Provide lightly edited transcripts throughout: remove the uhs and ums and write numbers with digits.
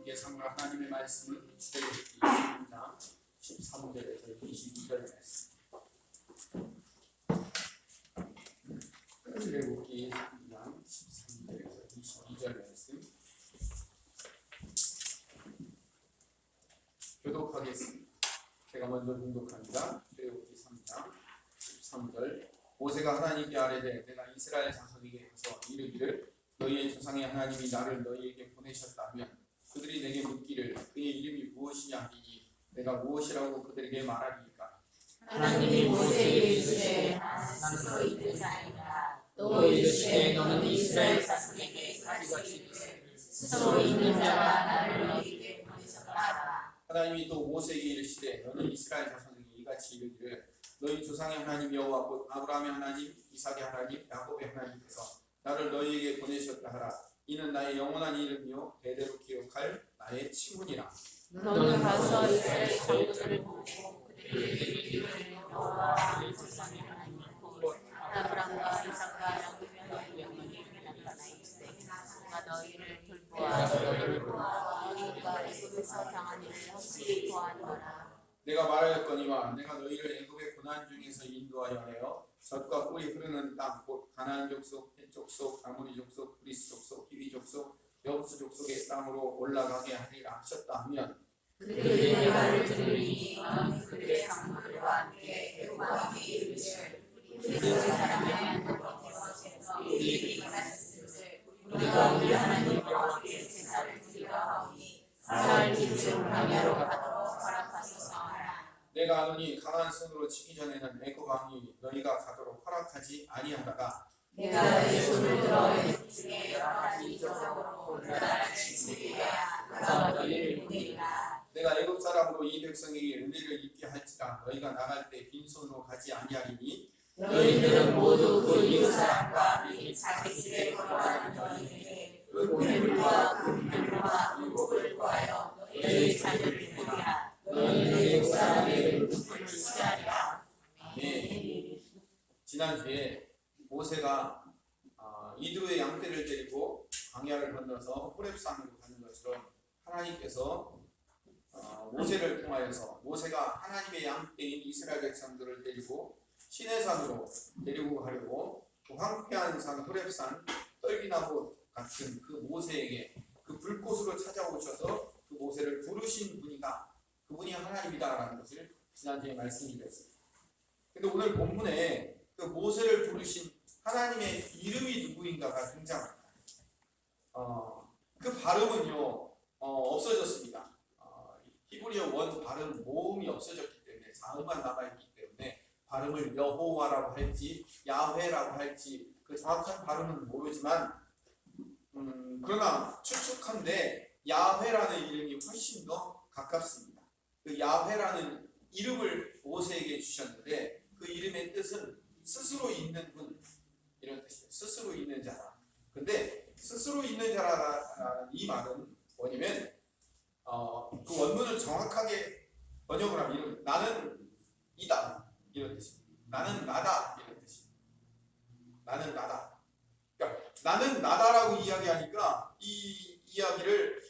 여러분께 상과 하나님의 말씀은 출애굽기 12장 13절에서 22절 말씀. 출애굽기 12장 13절에서 22절 말씀 교독하겠습니다. 제가 먼저 봉독합니다. 출애굽기 3장 13절. 모세가 하나님께 아뢰되 내가 이스라엘 자손에게 가서 이르기를 너희의 조상의 하나님이 나를 너희에게 보내셨다면 그들이 내게 묻기를 그의 이름이 무엇이냐 하니 내가 무엇이라고 그들에게 말하리이까. 하나님이 모세에게 이르시되 나는 스스로 있는 자이다. 또 이르시되 너는 이스라엘 자손에게 가르치기를 스스로 있는 자가 나를 너희에게 보내셨다. 하나님이 또 모세에게 이르시되 너는 이스라엘 자손에게 이같이 이르기를 너희 조상의 하나님 여호와 곧 아브라함의 하나님 이삭의 하나님 야곱의 하나님께서 나를 너희에게 보내셨다 하라. 이는 나의 영원한 이름이요 대대로 기억할 나의 칭훈이라. 너는 가서 이스라엘 장로들을 보고 그들에게 이르기를 여호와 너희 조상의 하나님 곧 아브라함과 이삭과 야곱의 하나님 너희에게 나타나있으되 내가 너희를 돌보아 너희를 도와 너희가 애굽에서 당한 일을 확실히 고하노라. 내가 말하였거니와 내가 너희를 애굽의 고난 중에서 인도하여 내어 젖과 꿀이 흐르는 땅 곧 가나안 족속, 헷 족속, 아모리 족속, 브리스 족속, 히위 족속, 여부스 족속의 땅으로 올라가게 하리라 하셨다 하면 그들이 내 말을 들으니 너는 그들의 장로들과 함께 애굽 왕에게 이르기를 우리의 사랑하는 하나님께서 우리에게 말하셨으되 우리가 우리 하나님 여호와께 제사를 드리라 하오니 사흘 뒤쯤 광야로 가도록 허락하소서 하라. 내가 하노니 강한 손으로 치기 전에는 애굽 왕이 너희가 가도록 허락하지 아니하다가 내가 내 손을 들어 애굽 중에 여러 가지 이적으로 그 나라를 지키리라 내가 너희를 보내리라. 내가 애굽 사람으로 이 백성에게 은혜를 입게 할지라 너희가 나갈 때 빈손으로 가지 아니하리니 너희들은 모두 그 이웃 사람과 및 자기 집에 걸어가는 너희에게 그 보물과 그 물과 그 복을 구하여 너희 자녀를 보리라. 너희는 애굽 사람의 눈물을 취하리라. 네. 지난주에 모세가 이드로의 양떼를 데리고 광야를 건너서 호렙산으로 가는 것처럼 하나님께서 모세를 통하여서 모세가 하나님의 양떼인 이스라엘 백성들을 데리고 시내산으로 데리고 가려고 그 황폐한 산 호렙산 떨기나무 같은 그 모세에게 그 불꽃으로 찾아오셔서 그 모세를 부르신 분이다. 그분이 하나님이다라는 것을 지난주에 말씀드렸습니다. 근데 오늘 본문에 그 모세를 부르신 하나님의 이름이 누구인가가 등장합니다. 그 발음은요 없어졌습니다. 히브리어 원 발음 모음이 없어졌기 때문에 자음만 남아있기 때문에 발음을 여호와라고 할지 야훼라고 할지 그 정확한 발음은 모르지만 그러나 추측한데 야훼라는 이름이 훨씬 더 가깝습니다. 그 야훼라는 이름을 모세에게 주셨는데 그 이름의 뜻은 스스로 있는 분 이런 뜻이에요. 스스로 있는 자라. 근데 스스로 있는 자라는 이 말은 뭐냐면 그 원문을 정확하게 번역을 하면 나는 이다 이런 뜻입니다. 나는 나다 이런 뜻입니다. 나는 나다. 그러니까 나는 나다라고 이야기하니까 이 이야기를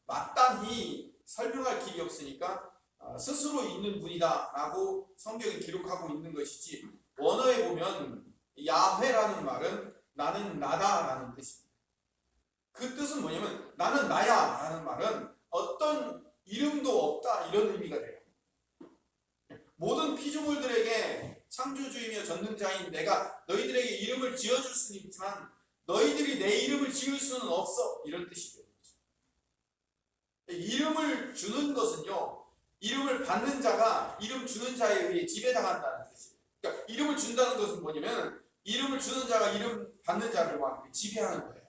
마땅히 설명할 길이 없으니까 스스로 있는 분이다라고 성경이 기록하고 있는 것이지 원어에 보면 야훼라는 말은 나는 나다라는 뜻입니다. 그 뜻은 뭐냐면 나는 나야라는 말은 어떤 이름도 없다 이런 의미가 돼요. 모든 피조물들에게 창조주이며 전능자인 내가 너희들에게 이름을 지어줄 수는 있지만 너희들이 내 이름을 지을 수는 없어 이런 뜻이죠. 이름을 주는 것은요 이름을 받는 자가 이름 주는 자에 의해 지배당한다는 뜻이에요. 그러니까 이름을 준다는 것은 뭐냐면 이름을 주는 자가 이름 받는 자를 지배하는 거예요.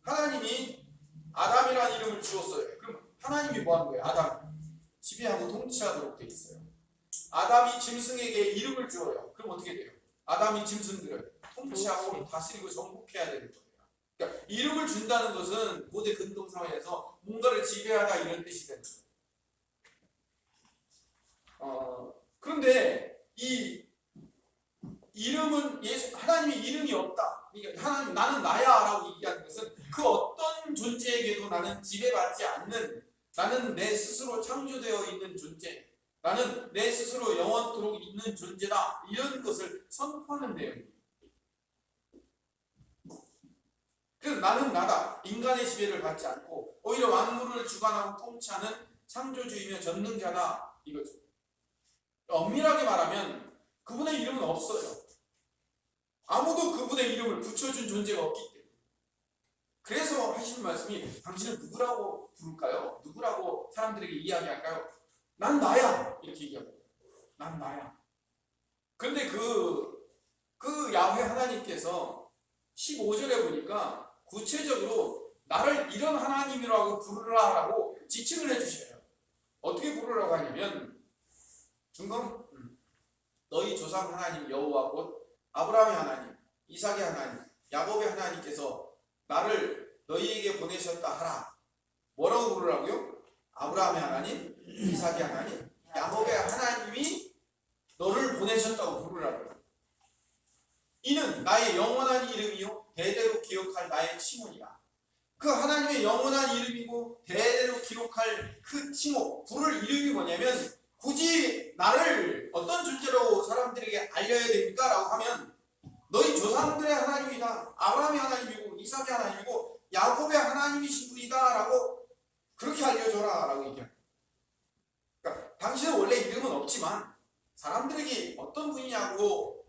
하나님이 아담이라는 이름을 주었어요. 그럼 하나님이 뭐 하는 거예요? 아담 지배하고 통치하도록 돼 있어요. 아담이 짐승에게 이름을 주어요. 그럼 어떻게 돼요? 아담이 짐승들을 통치하고 다스리고 정복해야 되는 거예요. 그러니까 이름을 준다는 것은 고대 근동 사회에서 뭔가를 지배하다 이런 뜻이 되는 거예요. 그런데 이 이름은 하나님의 이름이 없다. 그러니까 하나님 나는 나야라고 얘기하는 것은 그 어떤 존재에게도 나는 지배받지 않는, 나는 내 스스로 창조되어 있는 존재, 나는 내 스스로 영원토록 있는 존재다, 이런 것을 선포하는 내용입니다. 그래서 나는 나다, 인간의 지배를 받지 않고 오히려 만물을 주관하고 통치하는 창조주이며 전능자다, 이거죠. 엄밀하게 말하면 그분의 이름은 없어요. 아무도 그분의 이름을 붙여준 존재가 없기 때문에. 그래서 하시는 말씀이 당신은 누구라고 부를까요? 누구라고 사람들에게 이야기할까요? 난 나야, 이렇게 얘기합니다. 난 나야. 그런데 그 야훼 하나님께서 15절에 보니까 구체적으로 나를 이런 하나님이라고 부르라라고 지칭을 해주셔요. 어떻게 부르라고 하냐면 중간 너희 조상 하나님 여호와 곧 아브라함의 하나님, 이삭의 하나님, 야곱의 하나님께서 나를 너희에게 보내셨다 하라. 뭐라고 부르라고요? 아브라함의 하나님, 이삭의 하나님, 야곱의 하나님이 너를 보내셨다고 부르라고요. 이는 나의 영원한 이름이요 대대로 기억할 나의 칭호니라. 그 하나님의 영원한 이름이고 대대로 기록할 그 칭호, 부를 이름이 뭐냐면, 굳이 나를 어떤 존재라고 사람들에게 알려야 됩니까? 라고 하면 너희 조상들의 하나님이다, 아브라함의 하나님이고 이삭의 하나님이고 야곱의 하나님이신 분이다 라고 그렇게 알려줘라 라고 얘기합니다. 그러니까 당신은 원래 이름은 없지만 사람들에게 어떤 분이냐고,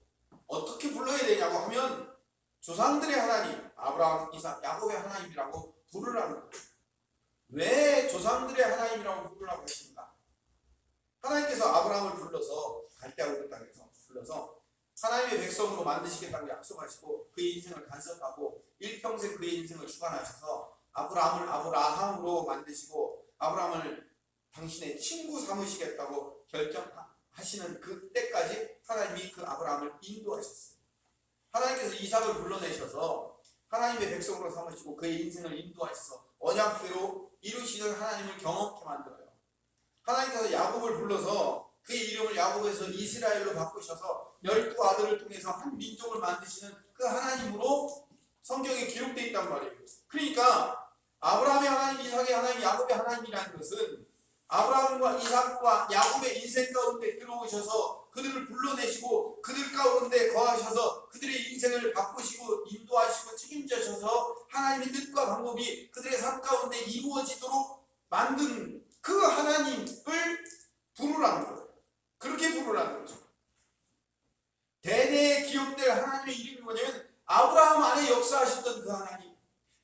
어떻게 불러야 되냐고 하면 조상들의 하나님, 아브라함, 이삭, 야곱의 하나님이라고 부르라는 거예요. 왜 조상들의 하나님이라고 부르라고 했습니까? 하나님께서 아브라함을 불러서 갈대아 우르 땅에서 불러서 하나님의 백성으로 만드시겠다고 약속하시고 그의 인생을 간섭하고 일평생 그의 인생을 주관하셔서 아브라함을 아브라함으로 만드시고 아브라함을 당신의 친구 삼으시겠다고 결정하시는 그때까지 하나님이 그 아브라함을 인도하셨어요. 하나님께서 이삭을 불러내셔서 하나님의 백성으로 삼으시고 그의 인생을 인도하셔서 언약대로 이루시는 하나님을 경험케 만들어요. 하나님께서 야곱을 불러서 그의 이름을 야곱에서 이스라엘로 바꾸셔서 12아들을 통해서 한 민족을 만드시는 그 하나님으로 성경에 기록되어 있단 말이에요. 그러니까 아브라함의 하나님, 이삭의 하나님, 야곱의 하나님이라는 것은 아브라함과 이삭과 야곱의 인생 가운데 들어오셔서 그들을 불러내시고 그들 가운데 거하셔서 그들의 인생을 바꾸시고 인도하시고 책임져셔서 하나님의 뜻과 방법이 그들의 삶 가운데 이루어지도록 만든 그 하나님을 부르라는 거예요. 그렇게 부르라는 거죠. 대대에 기억될 하나님의 이름이 뭐냐면 아브라함 안에 역사하셨던 그 하나님,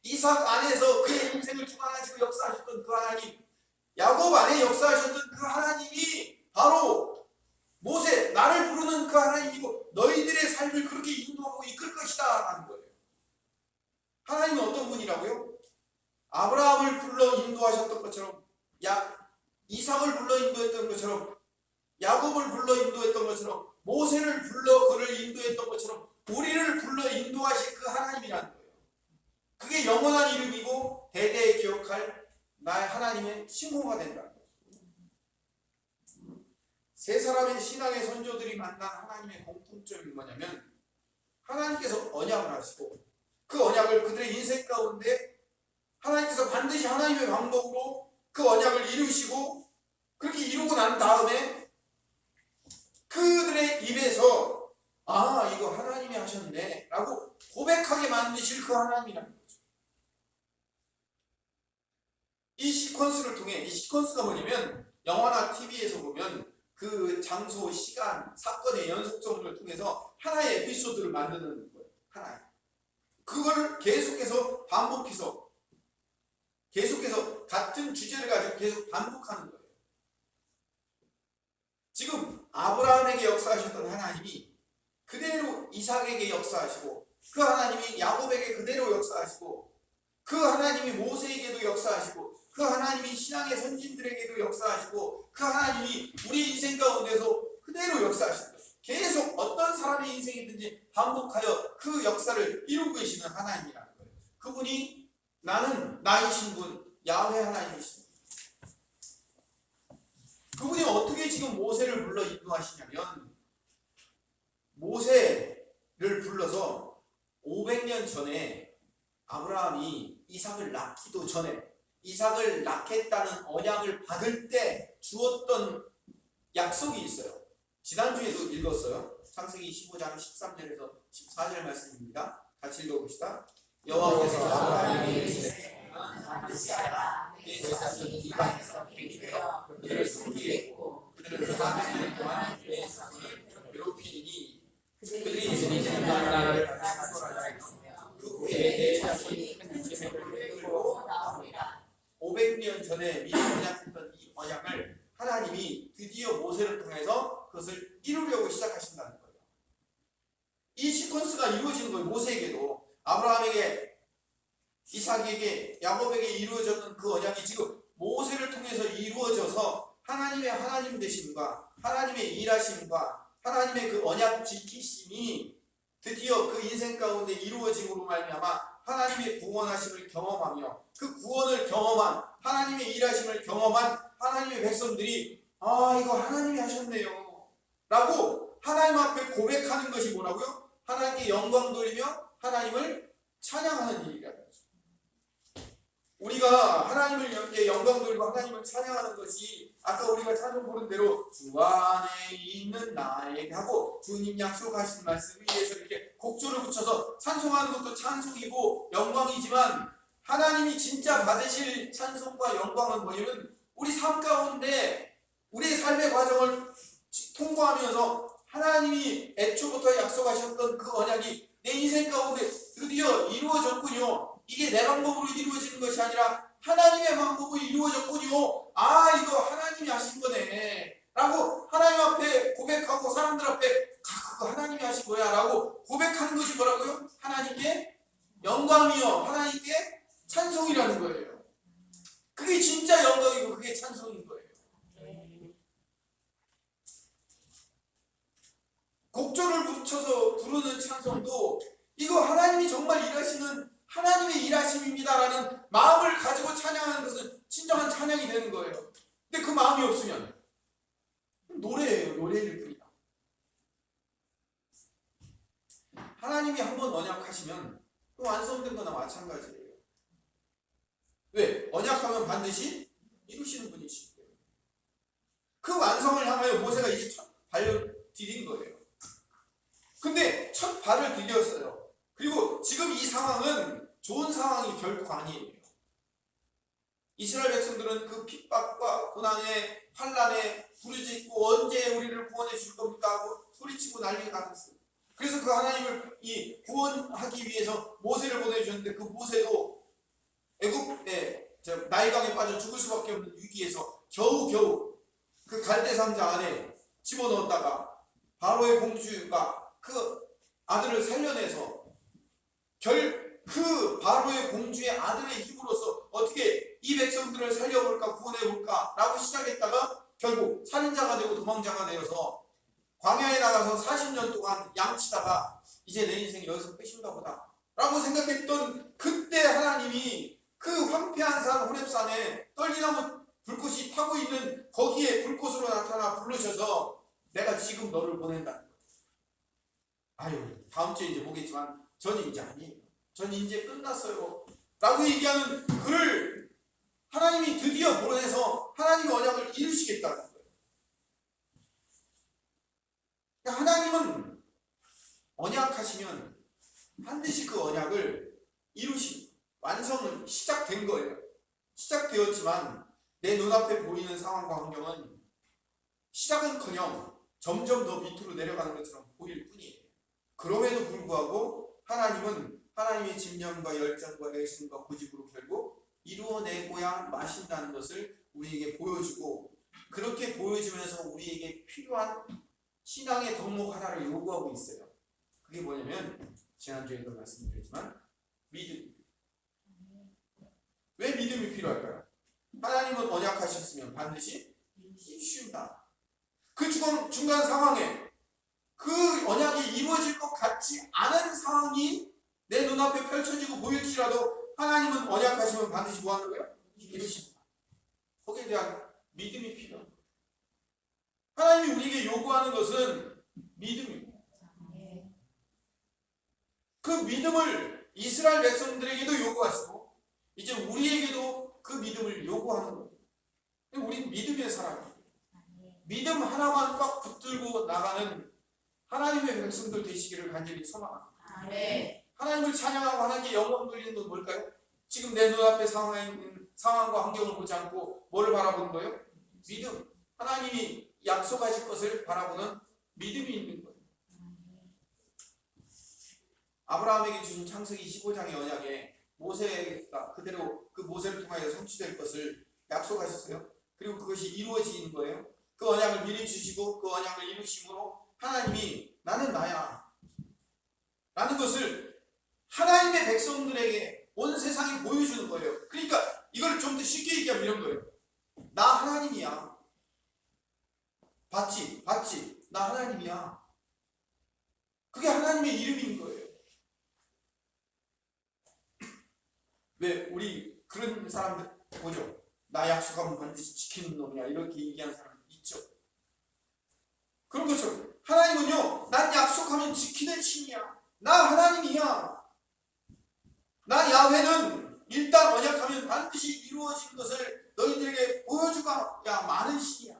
이삭 안에서 그의 인생을 주관하시고 역사하셨던 그 하나님, 야곱 안에 역사하셨던 그 하나님이 바로 모세, 나를 부르는 그 하나님이고 너희들의 삶을 그렇게 인도하고 이끌 것이다 라는 거예요. 하나님은 어떤 분이라고요? 아브라함을 불러 인도하셨던 것처럼, 이삭을 불러 인도했던 것처럼, 야곱을 불러 인도했던 것처럼, 모세를 불러 그를 인도했던 것처럼 우리를 불러 인도하신 그 하나님이라는 거예요. 그게 영원한 이름이고 대대에 기억할 나의 하나님의 칭호가 된다는 거예요. 세 사람의 신앙의 선조들이 만난 하나님의 공통점이 뭐냐면 하나님께서 언약을 하시고 그 언약을 그들의 인생 가운데 하나님께서 반드시 하나님의 방법으로 그 언약을 이루시고 그렇게 이루고 난 다음에 그들의 입에서 이거 하나님이 하셨네 라고 고백하게 만드실 그 하나님이라는 거죠. 이 시퀀스를 통해, 이 시퀀스가 뭐냐면 영화나 TV에서 보면 그 장소, 시간, 사건의 연속성을 통해서 하나의 에피소드를 만드는 거예요. 하나의. 그걸 계속해서 반복해서 같은 주제를 가지고 계속 반복하는 거예요. 지금 아브라함에게 역사하셨던 하나님이 그대로 이삭에게 역사하시고 그 하나님이 야곱에게 그대로 역사하시고 그 하나님이 모세에게도 역사하시고 그 하나님이 신앙의 선진들에게도 역사하시고 그 하나님이 우리 인생 가운데서 그대로 역사하시는 거예요. 계속 어떤 사람의 인생이든지 반복하여 그 역사를 이루고 계시는 하나님이라는 거예요. 그분이 나는 나이신 분, 야훼 하나님이신 분. 그분이 어떻게 지금 모세를 불러 인도하시냐면 모세, 불러서 500년 전에 아브라함이 이삭을 낳기도 전에 이삭을 낳겠다는 언약을 받을 때 주었던 약속이 있어요. 지난주에도 읽었어요. 창세기 15장 13절에서 14절 말씀입니다. 같이 읽어봅시다. 여호와께서 아브라함에게 이르시되 반드시 알아 내 자손이 네 방에서 필되어 그들을 섬기겠고 그들을 400년 동안 내 자손을 괴롭히니 그들이 주님의 나라를 찬송하라 했으며 그 후에 후에 내 자손이 큰 재물을 끌고 나오리라. 500년 전에 미리 언약했던 이 언약을 하나님이 드디어 모세를 통해서 그것을 이루려고 시작하신다는 거예요. 이 시퀀스가 이루어지는 거예요. 모세에게도 아브라함에게 이삭에게 야곱에게 이루어졌던 그 언약이 지금 모세를 통해서 이루어져서 하나님의 하나님 되심과 하나님의 일하심과 하나님의 그 언약 지키심이 드디어 그 인생 가운데 이루어짐으로 말미암아 하나님의 구원하심을 경험하며 그 구원을 경험한 하나님의 일하심을 경험한 하나님의 백성들이 이거 하나님이 하셨네요 라고 하나님 앞에 고백하는 것이 뭐라고요? 하나님께 영광 돌리며 하나님을 찬양하는 일이라는 거죠. 우리가 하나님을 영광 돌리고 하나님을 찬양하는 것이 아까 우리가 찬송 부른 대로 주 안에 있는 나에게 하고 주님 약속하신 말씀 위에서 이렇게 곡조를 붙여서 찬송하는 것도 찬송이고 영광이지만 하나님이 진짜 받으실 찬송과 영광은 뭐냐면 우리 삶 가운데 우리의 삶의 과정을 통과하면서 하나님이 애초부터 약속하셨던 그 언약이 내 인생 가운데 드디어 이루어졌군요. 이게 내 방법으로 이루어지는 것이 아니라 하나님의 방법으로 이루어졌군요. 이거 하나님이 하신 거네 라고 하나님 앞에 고백하고 사람들 앞에 그거 하나님이 하신 거야 라고 고백하는 것이 뭐라고요? 하나님께 영광이요 하나님께 찬송이라는 거예요. 그게 진짜 영광이고 그게 찬송인 거예요. 곡조를 붙여서 부르는 찬송도 이거 하나님이 정말 일하시는 하나님의 일하심입니다라는 마음을 가지고 찬양하는 것은 진정한 찬양이 되는 거예요. 근데 그 마음이 없으면 노래예요. 노래일 뿐이다. 하나님이 한번 언약하시면 또 완성된 거나 마찬가지예요. 왜? 언약하면 반드시 이루시는 분이시기 때문에. 그 완성을 향하여 모세가 이제 첫 발을 디딘 거예요. 근데 첫 발을 디뎠어요. 그리고 지금 이 상황은 좋은 상황이 결코 아니에요. 이스라엘 백성들은 그 핍박과 고난에 환난에 부르짖고 언제 우리를 구원해 줄 겁니까 하고 소리치고 난리가 났어요. 그래서 그 하나님을 구원하기 위해서 모세를 보내주셨는데 그 모세도 애굽에 나일강에 빠져 죽을 수밖에 없는 위기에서 겨우 그 갈대 상자 안에 집어넣었다가 바로의 공주가 그 아들을 살려내서 그 바로의 공주의 아들의 힘으로써 어떻게 이 백성들을 살려볼까 구원해볼까 라고 시작했다가 결국 살인자가 되고 도망자가 되어서 광야에 나가서 40년 동안 양치다가 이제 내 인생이 여기서 끝인가 보다 라고 생각했던 그때 하나님이 그 황폐한 산 호렙산에 떨기나무 불꽃이 타고 있는 거기에 불꽃으로 나타나 부르셔서 내가 지금 너를 보낸다는 거예요. 다음 주에 이제 보겠지만 저는 이제 아니에요. 전 이제 끝났어요 라고 얘기하는 그를 하나님이 드디어 보내서 하나님의 언약을 이루시겠다는 거예요. 그러니까 하나님은 언약하시면 반드시 그 언약을 이루시고 완성은 시작된 거예요. 시작되었지만 내 눈앞에 보이는 상황과 환경은 시작은커녕 점점 더 밑으로 내려가는 것처럼 보일 뿐이에요. 그럼에도 불구하고 하나님은 하나님의 집념과 열정과 열심과 고집으로 결국 이루어내고야 마신다는 것을 우리에게 보여주고 그렇게 보여주면서 우리에게 필요한 신앙의 덕목 하나를 요구하고 있어요. 그게 뭐냐면 지난주에도 말씀드렸지만 믿음. 왜 믿음이 필요할까요? 하나님은 언약하셨으면 반드시 이루신다. 그 중간 상황에 그 언약이 이루어질 것 같지 않은 상황이 내 눈앞에 펼쳐지고 보일지라도 하나님은 언약하시면 반드시 뭐 하는 거예요? 이루신다. 거기에 대한 믿음이 필요합니다. 하나님이 우리에게 요구하는 것은 믿음입니다. 그 믿음을 이스라엘 백성들에게도 요구하시고 이제 우리에게도 그 믿음을 요구하는 거예요. 우리는 믿음의 사람이에요. 믿음 하나만 꽉 붙들고 나가는 하나님의 백성들 되시기를 간절히 소망합니다. 하나님을 찬양하고 하나님께 영광 돌리는 건 뭘까요? 지금 내 눈앞에 상황과 환경을 보지 않고 뭐를 바라보는 거예요? 믿음. 하나님이 약속하실 것을 바라보는 믿음이 있는 거예요. 아브라함에게 주신 창세기 15장의 언약에 모세가 그대로 그 모세를 통하여 성취될 것을 약속하셨어요. 그리고 그것이 이루어지는 거예요. 그 언약을 미리 주시고 그 언약을 이루심으로 하나님이 나는 나야 라는 것을 하나님의 백성들에게 온 세상에 보여주는 거예요. 그러니까 이걸 좀 더 쉽게 얘기하면 이런 거예요. 나 하나님이야. 봤지? 나 하나님이야. 그게 하나님의 이름인 거예요. 왜 우리 그런 사람들 보죠? 나 약속하면 반드시 지키는 놈이야 이렇게 얘기하는 사람 있죠. 그런 것처럼 하나님은요, 난 약속하면 지키는 신이야. 나 하나님이야. 나 야훼는 일단 언약하면 반드시 이루어진 것을 너희들에게 보여주가 많은 신이야.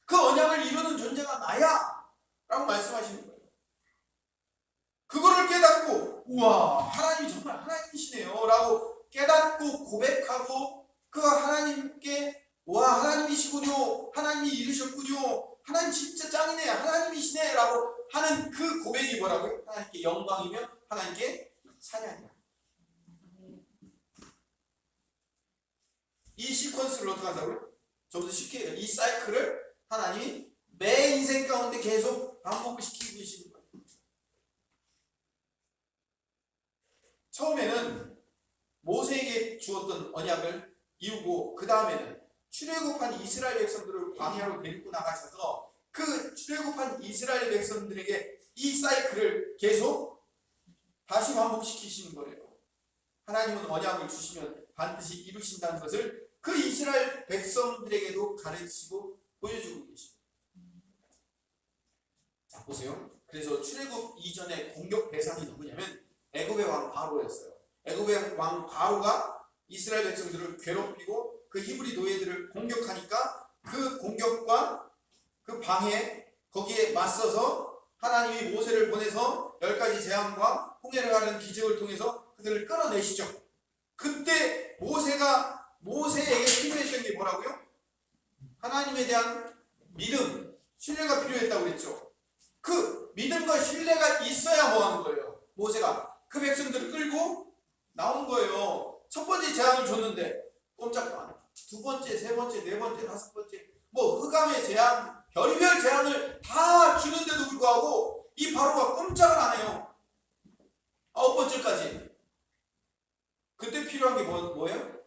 그 언약을 이루는 존재가 나야 라고 말씀하시는 거예요. 그거를 깨닫고 우와 하나님이 정말 하나님이시네요 라고 깨닫고 고백하고 그 하나님께 와 하나님이시군요, 하나님이 이루셨군요, 하나님 진짜 짱이네, 하나님이시네 라고 하는 그 고백이 뭐라고요? 하나님께 영광이며 하나님께 찬양이야. 이 시퀀스를 어떻게 한다고요? 좀 더 쉽게 해요. 이 사이클을 하나님이 매 인생 가운데 계속 반복을 시키고 계시는 거예요. 처음에는 모세에게 주었던 언약을 이루고 그 다음에는 출애굽한 이스라엘 백성들을 광야로 데리고 나가셔서 그 출애굽한 이스라엘 백성들에게 이 사이클을 계속 다시 반복시키시는 거예요. 하나님은 언약을 주시면 반드시 이루신다는 것을 그 이스라엘 백성들에게도 가르치고 보여주고 계십니다. 자 보세요. 그래서 출애굽 이전에 공격 대상이 누구냐면 애굽의 왕 바로였어요. 애굽의 왕 바로가 이스라엘 백성들을 괴롭히고 그 히브리 노예들을 공격하니까 그 공격과 그 방해 거기에 맞서서 하나님이 모세를 보내서 10가지 재앙과 홍해를 가르는 기적을 통해서 그들을 끌어내시죠. 그때 모세에게 필요했던 게 뭐라고요? 하나님에 대한 믿음, 신뢰가 필요했다고 그랬죠. 그 믿음과 신뢰가 있어야 뭐 하는 거예요? 모세가 그 백성들을 끌고 나온 거예요. 첫 번째 재앙을 줬는데 꼼짝도 안 해요. 두 번째, 세 번째, 네 번째, 다섯 번째 뭐 흑암의 재앙, 별의별 재앙을 다 주는데도 불구하고 이 바로가 꼼짝을 안 해요. 9번째까지. 그때 필요한 게 뭐예요?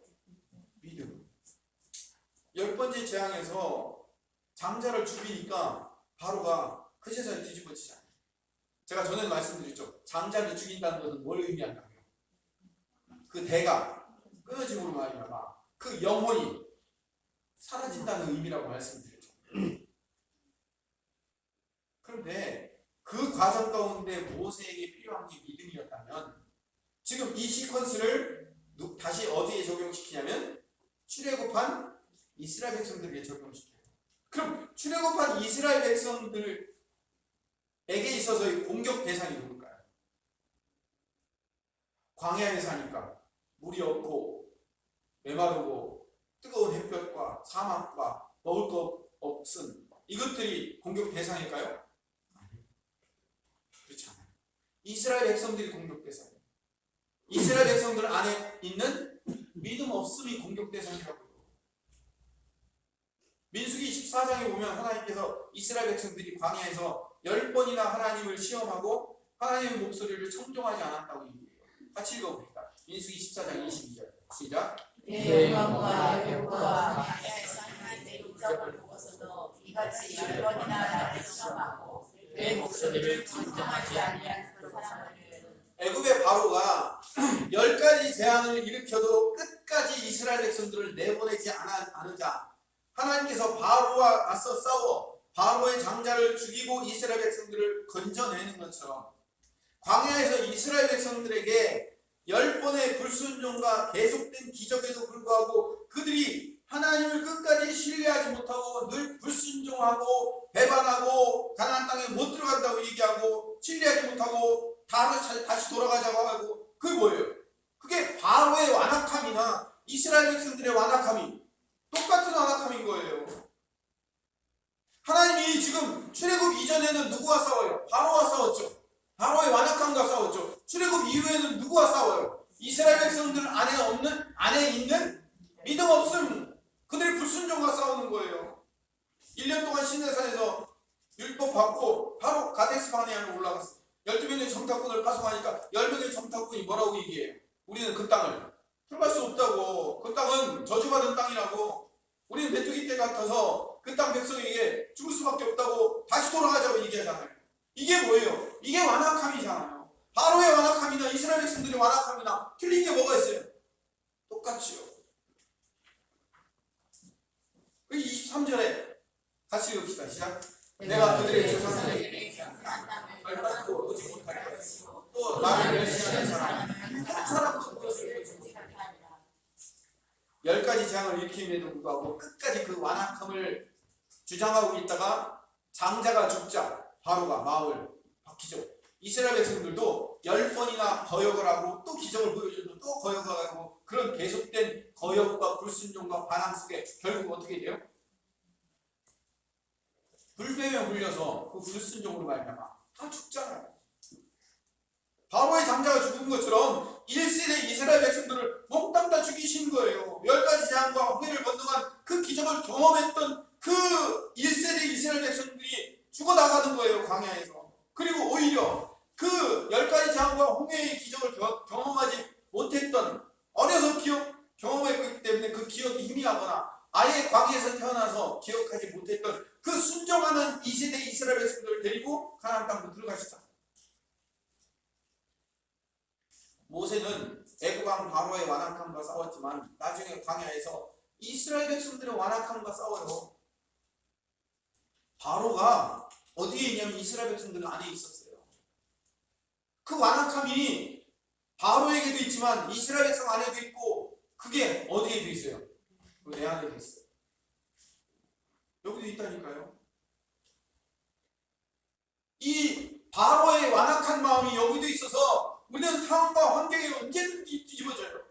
믿음. 10번째 재앙에서 장자를 죽이니까 바로가 그제서야 뒤집어지잖아요. 제가 전에 말씀드렸죠. 장자를 죽인다는 것은 뭘 의미한다고요? 그 대가 끊어짐으로 말미암아 그 영혼이 사라진다는 의미라고 말씀드렸죠. 그런데 그 과정 가운데 모세에게 필요한 게 믿음이었다면 지금 이 시퀀스를 다시 어디에 적용시키냐면 출애굽한 이스라엘 백성들에게 적용시켜요. 그럼 출애굽한 이스라엘 백성들에게 있어서의 공격 대상이 누굴까요? 광야에 사니까 물이 없고 메마르고 뜨거운 햇볕과 사막과 먹을 것 없음 이것들이 공격 대상일까요? 그렇지 않아요. 이스라엘 백성들이 공격 대상이에요. 이스라엘 백성들 안에 있는 믿음 없음이 공격 대상이라고요. 민수기 14장에 보면 하나님께서 이스라엘 백성들이 광야에서 10번이나 하나님을 시험하고 하나님의 목소리를 청종하지 않았다고 얘기해요. 같이 읽어봅니다. 민수기 14장 22절 시작. 내 영광과 여호와 광야에서 하나님의 인정을 보고서도 이같이 10번이나 나를 시험하고 내 목소리를 청종하지 아니한 그 사람을 애굽의 바로가 10가지 재앙을 일으켜도 끝까지 이스라엘 백성들을 내보내지 않으자 하나님께서 바로와 맞서 싸워 바로의 장자를 죽이고 이스라엘 백성들을 건져내는 것처럼 광야에서 이스라엘 백성들에게 10번의 불순종과 계속된 기적에도 불구하고 그들이 하나님을 끝까지 신뢰하지 못하고 늘 불순종하고 배반하고 가나안 땅에 못 들어간다고 얘기하고 신뢰하지 못하고 다시 돌아가자고 하고 그게 뭐예요? 그게 바로의 완악함이나 이스라엘 백성들의 완악함이 똑같은 완악함인 거예요. 하나님이 지금 출애굽 이전에는 누구와 싸워요? 바로와 싸웠죠. 바로의 완악함과 싸웠죠. 출애굽 이후에는 누구와 싸워요? 이스라엘 백성들 안에 있는 믿음 없음, 그들의 불순종과 싸우는 거예요. 1년 동안 시내산에서 율법 받고 바로 가데스 바네아로 올라갔어요. 12명의 정탐꾼을 파송하니까 10명의 정탐꾼이 뭐라고 얘기해요? 우리는 그 땅을 들어갈 수 없다고. 그 땅은 저주받은 땅이라고. 우리는 메뚜기 떼 같아서 그 땅 백성에게 죽을 수밖에 없다고 다시 돌아가자고 얘기하잖아요. 이게 뭐예요? 이게 완악함이잖아요. 바로의 완악함이나 이스라엘 백성들의 완악함이나 틀린 게 뭐가 있어요? 똑같지요. 23절에 같이 읽읍시다. 시작. 내가 그들의 조상들에게 밟고 오지 못하게 하시고 또 나를 멸시하는 사람 한 사람도 그것을 보지 못하게 하리라. 10가지 재앙을 일으킴에도 불구하고 끝까지 그 완악함을 주장하고 있다가 장자가 죽자 바로가 마음을 바뀌죠. 이스라엘 백성들도 10번이나 거역을 하고 또 기적을 보여줘도 또 거역을 하고 그런 계속된 거역과 불순종과 반항 속에 결국 어떻게 돼요? 불뱀에 물려서 그 불순종으로 말미암아 다 죽잖아요. 바로의 장자가 죽은 것처럼 1세대 이스라엘 백성들을 몽땅 다 죽이신 거예요. 10가지 재앙과 홍해를 건너간 그 기적을 경험했던 그 1세대 이스라엘 백성들이 죽어나가는 거예요. 광야에서. 그리고 오히려 그 10가지 재앙과 홍해의 기적을 경험하지 못했던 어려서 경험했기 때문에 그 기억이 희미하거나 아예 광야에서 태어나서 기억하지 못했던 그 순종하는 2세대 이스라엘 백성들을 데리고 가나안 땅으로 들어가시다. 모세는 애국왕 바로의 완악함과 싸웠지만 나중에 광야에서 이스라엘 백성들의 완악함과 싸워요. 바로가 어디에 있냐면 이스라엘 백성들 안에 있었어요. 그 완악함이 바로에게도 있지만 이스라엘 백성 안에도 있고 그게 어디에도 있어요? 내 안에도 있어요. 여기도 있다니까요. 이 바로의 완악한 마음이 여기도 있어서 우리는 상황과 환경에 언제든지 뒤집어져요.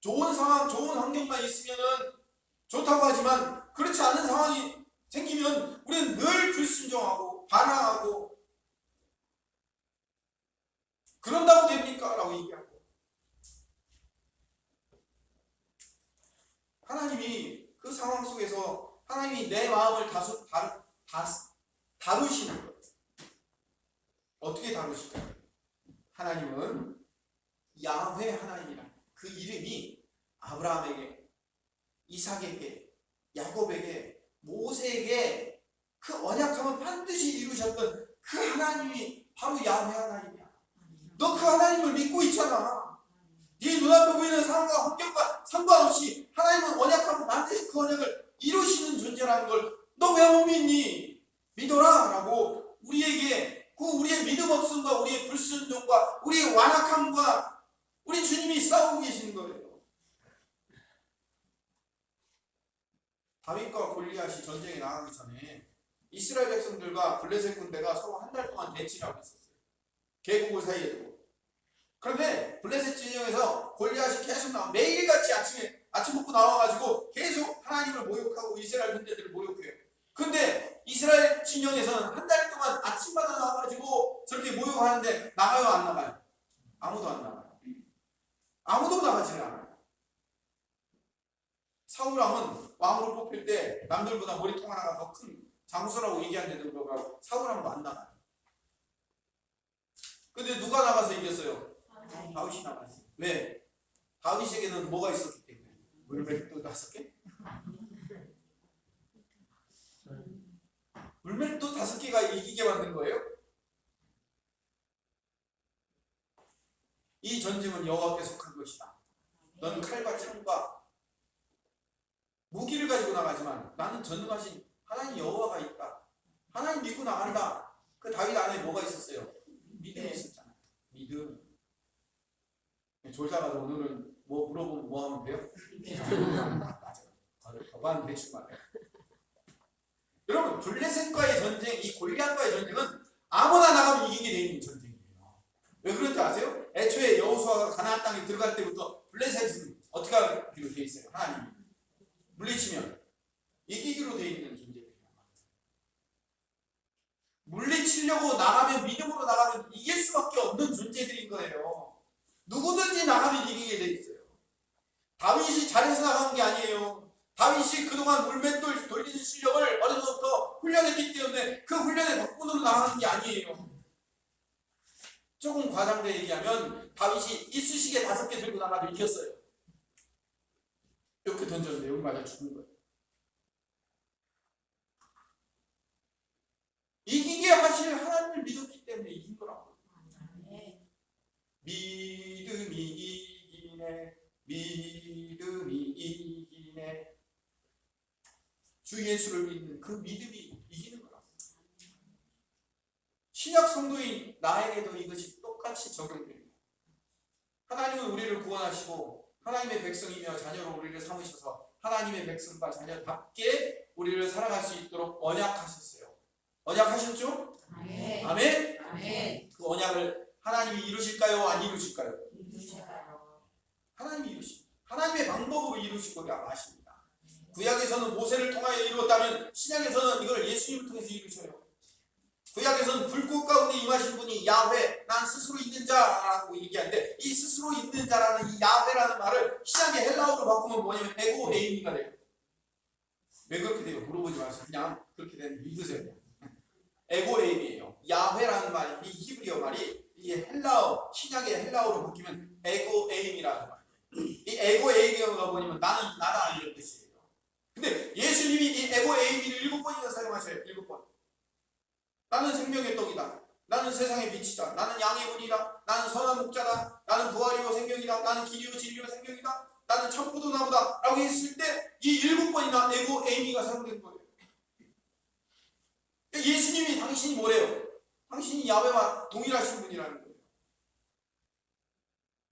좋은 상황, 좋은 환경만 있으면은 좋다고 하지만 그렇지 않은 상황이 생기면 우리는 늘 불순종하고 반항하고 그런다고 됩니까? 라고 얘기하고 하나님이 그 상황 속에서 하나님이 내 마음을 다루시는 거예요. 어떻게 다루실까요? 하나님은 야훼 하나님이라. 그 이름이 아브라함에게, 이삭에게, 야곱에게, 모세에게 그 언약함을 반드시 이루셨던 그 하나님이 바로 야훼 하나님이야. 너 그 하나님을 믿고 있잖아. 네 눈앞에 보이는 상황과 환경과 상관없이 하나님은 언약함을 반드시 그 언약을 이루시는 존재라는 걸 너 왜 못 믿니? 믿어라 라고 우리에게 그 우리의 믿음 없음과 우리의 불순종과 우리의 완악함과 우리 주님이 싸우고 계시는 거예요. 다윗과 골리앗이 전쟁에 나가기 전에 이스라엘 백성들과 블레셋 군대가 서로 한 달 동안 대치를 하고 있었어요. 계곡을 사이에 두고. 그런데 블레셋 진영에서 골리앗이 계속 매일같이 아침 먹고 나와가지고 계속 하나님을 모욕하고 이스라엘 군대들을 모욕해요. 근데 이스라엘 진영에서는 한 달 동안 아침마다 나와가지고 저렇게 모욕하는데 나가요, 안 나가요? 아무도 안 나가요. 아무도 나가지는 않아요. 사울왕은 왕으로 뽑힐 때 남들보다 머리통 하나가 더 큰 장수라고 얘기하는데도 불구하고 사울왕도 안 나가요. 근데 누가 나가서 이겼어요? 다윗이 나갔어요. 왜? 다윗에게는 뭐가 있었기 때문에. 물맷돌 5개? 물맷돌 5개가 이기게 만든 거예요? 이 전쟁은 여호와께 속한 것이다. 넌 칼과 창과 무기를 가지고 나가지만 나는 전능하신 하나님 여호와가 있다. 하나님 믿고 나간다. 그 다윗 안에 뭐가 있었어요? 믿음이 있었잖아요. 믿음. 졸다가 오늘은 뭐 물어보면 뭐 하면 돼요? 맞아요. 거반 대충 말해요. 여러분, 블레셋과의 전쟁, 이 골리앗과의 전쟁은 아무나 나가면 이기게 돼 있는 전쟁이에요. 왜 그런지 아세요? 애초에 여호수아가 가나안 땅에 들어갈 때부터 블레셋은 어떻게 하기로 돼 있어요? 하나님이 물리치면 이기기로 돼 있는 존재예요. 물리치려고 나가면, 믿음으로 나가면 이길 수밖에 없는 존재들인 거예요. 누구든지 나가면 이기게 돼 있어요. 다윗이 잘해서 나간 게 아니에요. 다윗이 그동안 물맷돌 돌리는 실력을 어려서부터 훈련했기 때문에 그 훈련의 덕분으로 나가는 게 아니에요. 조금 과장되게 얘기하면 다윗이 이쑤시개 5개 들고 나가도 이겼어요. 이렇게 던졌는데 여기 맞아 죽는 거예요. 이기게 하실 하나님을 믿었기 때문에 이긴 거라고. 믿음이 이기네, 믿음이 이기네. 주 예수를 믿는 그 믿음이 이기는 거라고. 신약 성도인 나에게도 이것이 똑같이 적용됩니다. 하나님은 우리를 구원하시고 하나님의 백성이며 자녀로 우리를 삼으셔서 하나님의 백성과 자녀답게 우리를 살아갈 수 있도록 언약하셨어요. 언약하셨죠? 아멘. 아멘? 아멘. 그 언약을 하나님이 이루실까요? 안 이루실까요? 이루셔요. 하나님이 이루십니다. 하나님의 방법으로 이루실 거를 아십니다. 구약에서는 모세를 통하여 이루었다면 신약에서는 이걸 예수님을 통해서 이루셔요. 구약에서는 불꽃 가운데 임하신 분이 야훼, 난 스스로 있는 자라고 얘기하는데 이 스스로 있는 자라는 이 야훼라는 말을 신약의 헬라어로 바꾸면 뭐냐면 에고 에이미가 돼요. 왜 그렇게 돼요? 물어보지 마세요. 그냥 그렇게 되는 믿으세요. 에고 에이미예요. 야훼라는 말, 이 히브리어 말이 이 헬라어, 신약의 헬라어로 바뀌면 에고 에이미라는 말이에요. 이 에고 에이미가 뭐냐면 나는 나다 이런 뜻이에요. 근데 예수님이 이 에고 에이미를 7번이나 사용하셔요. 7번. 나는 생명의 떡이다. 나는 세상의 빛이다. 나는 양의 문이다. 나는 선한 목자다. 나는 부활이요 생명이다. 나는 길이요 진리요 생명이다. 나는 참포도나무다. 라고 했을 때 이 7번이나 에고 에이미가 사용된 거예요. 예수님이 당신이 뭐래요? 당신이 야훼와 동일하신 분이라는 거예요.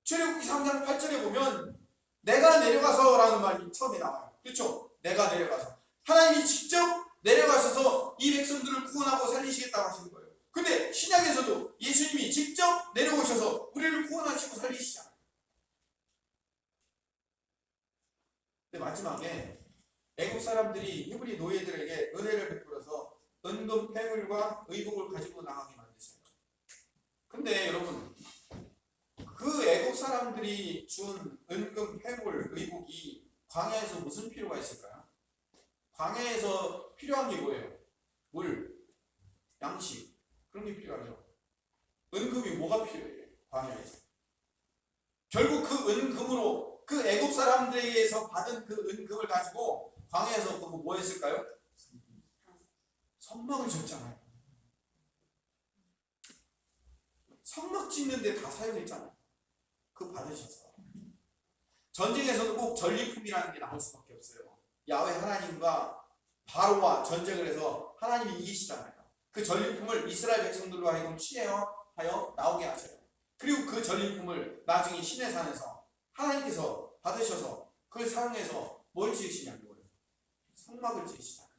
출애굽기 3장 8절에 보면 내가 내려가서 라는 말이 처음에 나와요. 그렇죠? 내가 내려가서. 하나님이 직접 내려가셔서 이 백성들을 구원하고 살리시겠다고 하시는 거예요. 근데 신약에서도 예수님이 직접 내려오셔서 우리를 구원하시고 살리시잖아요. 근데 마지막에 애국 사람들이 히브리 노예들에게 은혜를 베풀어서 은금 폐물과 의복을 가지고 나가게 만드세요. 근데 여러분, 그 애국 사람들이 준 은금 폐물 의복이 광야에서 무슨 필요가 있을까요? 광야에서 필요한 게 뭐예요? 물, 양식, 그런 게 필요하죠. 은금이 뭐가 필요해요? 광야에서. 결국 그 은금으로 그 애국 사람들에게서 받은 그 은금을 가지고 광야에서 그거 뭐 했을까요? 성막을 졌잖아요. 성막 짓는데 다 사용했잖아요. 그거 받으셔서. 전쟁에서는 꼭 전리품이라는 게 나올 수밖에 없어요. 야훼 하나님과 바로와 전쟁을 해서 하나님이 이기시잖아요. 그 전리품을 이스라엘 백성들로 하여금 취하여 나오게 하셔요. 그리고 그 전리품을 나중에 신의 산에서 하나님께서 받으셔서 그걸 사용해서 뭘 지으시냐고요. 성막을 지으시잖아요.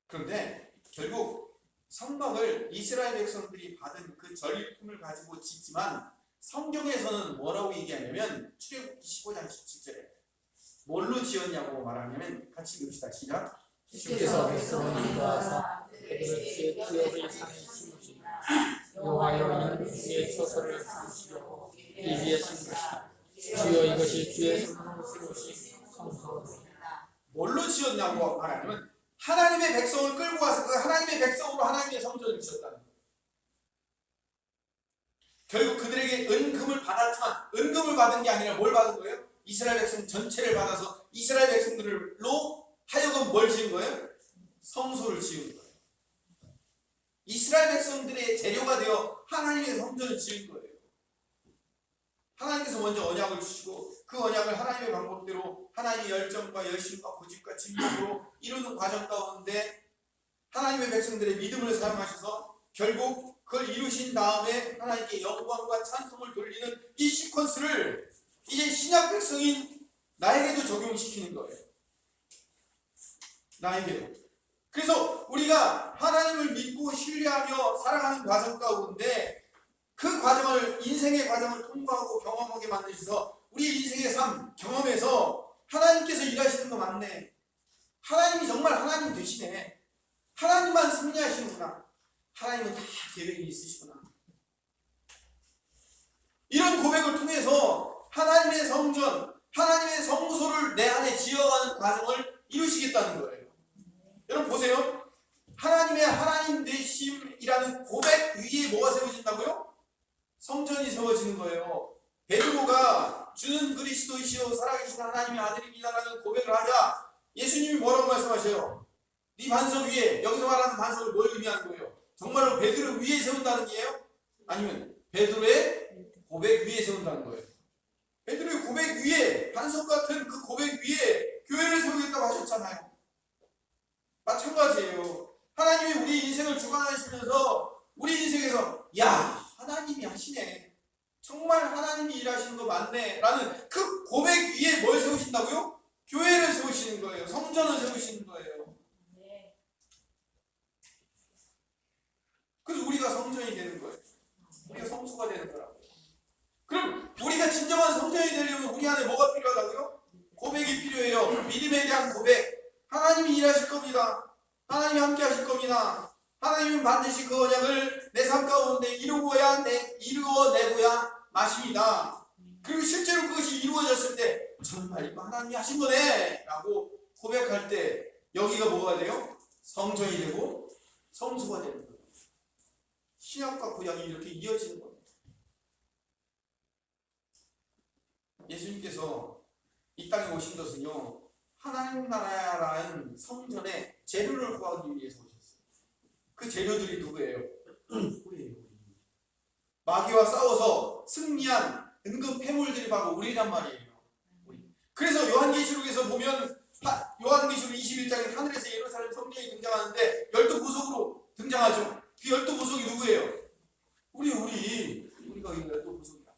그런데 결국 성막을 이스라엘 백성들이 받은 그 전리품을 가지고 짓지만 성경에서는 뭐라고 얘기하냐면 출애굽기 15장 17절에 뭘로 지었냐고 말하냐면 같이 봅시다. 시작. 주께서 백성을 인도하사 그들의 기업을 삼으시니 여호와여 이는 주의 처소를 삼으시려고 예비하신 것이다. 주여 이것이 주의 손으로 세우신 성소로다. 뭘로 지었냐고 말하냐면 하나님의 백성을 끌고 와서 그 하나님의 백성으로 하나님의 성전을 지었다는 거예요. 결국 그들에게 은금을 받았지만 은금을 받은 게 아니라 뭘 받은 거예요? 이스라엘 백성 전체를 받아서 이스라엘 백성들로 하여금 뭘 지은 거예요? 성소를 지은 거예요. 이스라엘 백성들의 재료가 되어 하나님의 성전을 지은 거예요. 하나님께서 먼저 언약을 주시고 그 언약을 하나님의 방법대로 하나님의 열정과 열심과 고집과 진심으로 이루는 과정 가운데 하나님의 백성들의 믿음을 사용하셔서 결국 그걸 이루신 다음에 하나님께 영광과 찬송을 돌리는 이 시퀀스를 이제 신약 백성인 나에게도 적용시키는 거예요. 나에게도. 그래서 우리가 하나님을 믿고 신뢰하며 살아가는 과정 가운데 그 과정을, 인생의 과정을 통과하고 경험하게 만드셔서 우리 인생의 삶, 경험에서 하나님께서 일하시는 거 맞네. 하나님이 정말 하나님 되시네. 하나님만 승리하시는구나. 하나님은 다 계획이 있으시구나. 이런 고백을 통해서 하나님의 성전, 하나님의 성소를 내 안에 지어가는 과정을 이루시겠다는 거예요. 여러분 보세요. 하나님의 하나님 되심이라는 고백 위에 뭐가 세워진다고요? 성전이 세워지는 거예요. 베드로가 주는 그리스도이시오 살아계신 하나님의 아들입니다라는 고백을 하자 예수님이 뭐라고 말씀하셔요? 네 반석 위에, 여기서 말하는 반석을 뭘 의미하는 거예요? 정말로 베드로 위에 세운다는 게예요? 아니면 베드로의 고백 위에 세운다는 거예요? 베드로의 고백 위에, 반석 같은 그 고백 위에 교회를 세우겠다고 하셨잖아요. 마찬가지예요. 하나님이 우리 인생을 주관하시면서 우리 인생에서 야, 하나님이 하시네. 정말 하나님이 일하시는 거 맞네. 라는 그 고백 위에 뭘 세우신다고요? 교회를 세우시는 거예요. 성전을 세우시는 거예요. 그래서 우리가 성전이 되는 거예요. 우리가 성소가 되는 거라고요. 그럼 우리가 진정한 성전이 되려면 우리 안에 뭐가 필요하다고요? 고백이 필요해요. 믿음에 대한 고백. 하나님이 일하실 겁니다. 하나님이 함께 하실 겁니다. 하나님은 반드시 그 언약을 내 삶 가운데 이루어내고야 마십니다. 그리고 실제로 그것이 이루어졌을 때 정말 이거 하나님이 하신 거네 라고 고백할 때 여기가 뭐가 돼요? 성전이 되고 성소가 되는 거예요. 신약과 구약이 이렇게 이어지는 겁니다. 예수님께서 이 땅에 오신 것은요, 하나님 나라라는 성전의 재료를 구하기 위해서 오셨어요. 그 재료들이 누구예요? 우리예요. 마귀와 싸워서 승리한 은급 패물들이 바로 우리란 말이에요. 그래서 요한계시록에서 보면 요한계시록 21장에 하늘에서 예루살렘 성전이 등장하는데 12보석으로 등장하죠. 그 12보석이 누구예요? 우리가 이 12보석이다.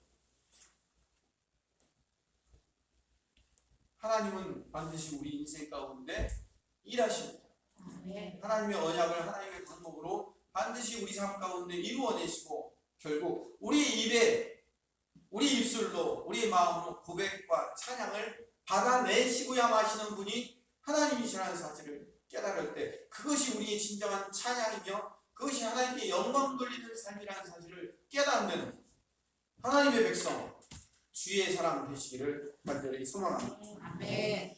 하나님은 반드시 우리 인생 가운데 일하십니다. 하나님의 언약을 하나님의 방법으로 반드시 우리 삶 가운데 이루어내시고 결국 우리 입에, 우리 입술로, 우리 마음으로 고백과 찬양을 받아내시고야 마시는 분이 하나님이시라는 사실을 깨달을 때 그것이 우리의 진정한 찬양이며 그것이 하나님께 영광 돌리는 삶이라는 사실을 깨닫는 하나님의 백성, 주의 사람 되시기를 간절히 소망합니다. 아멘.